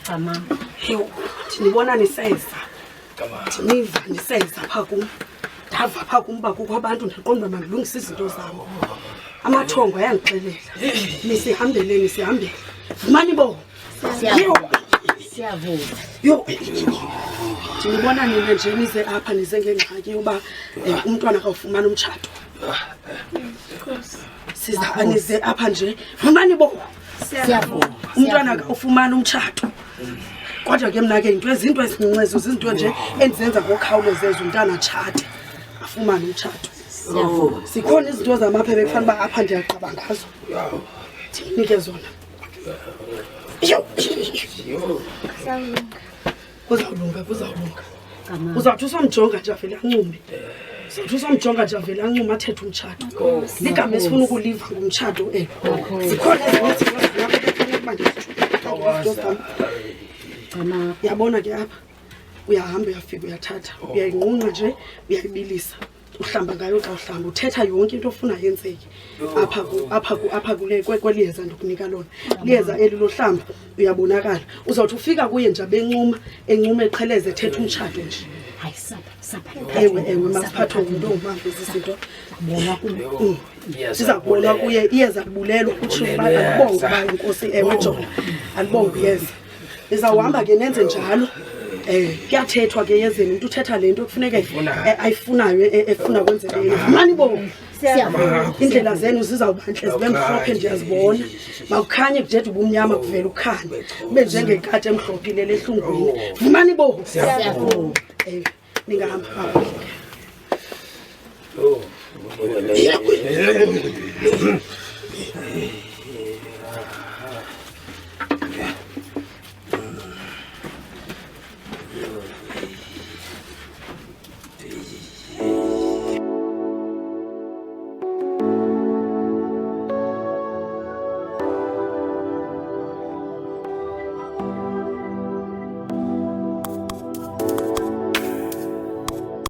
Mama. Yo, ndinibona niseza. Ndiniva niseza phaa kum. Ndava phaa kum uba kukho abantu ndiqonda uba mandilungise izinto zam. Amathongo ayandixelela. Nisihambeleni, sihambele. Vumani bo. Siyavuma. Yo. Ndinibona nina nje nize apha nize ngengxaki yoba umntwana akawufumana umtshato. Siza nize apha nje. Vumani bo. Siyavuma. Umntwana akawufumana umtshato. Kodwa ke mna ke into ezincincezo izinto nje endizenza ngokhawulezeza umntana atshate afumane umtshato. Sikhona izinto zamaphepha ekufanele uba apha ndiyaqaba ngazo. Ndinike zona. Kuzawulunga. Uzawuthi usomjonga nje avele ancumbe. Uzawuthi usomjonga nje avele ancumbe athethe umtshato. Ligama esifuna ukuliva ngumtshato zikhona ezinye izinto ekufanele uba ndizitsho. Yabona ke apha uyahamba uyafika uyathatha uyayinqunqa nje uyayibilisa uhlamba ngayo xa uhlamba uthetha yonke into ofuna yenzeke apha kweliyeza ndikunika lona liyeza eli lohlamba uyabonakala uzawuthi ufika kuye nje encuma eqheleze ethetha umtshato nje Hayi sapha. ewe masiphathwe ngumntu ongumamva izinto sizakubona kuye iyeza libulelwa kutsho uba alibonge uba inkosi ewe jona alibonge iyeza izawuhamba ke nenze njalo kuyathethwa ke yezeni umuntu uthetha lento kufuneka ayifunayo efuna kwenzeka yena mani bo indlela zenu zizawubantle zibe mhlophe ndiyazibona makukhanye kujede ubumnyama kuvela ukhanye ube njengekati emhlophile lehlungwini vumani bo Siyavuma. ningahamba phaa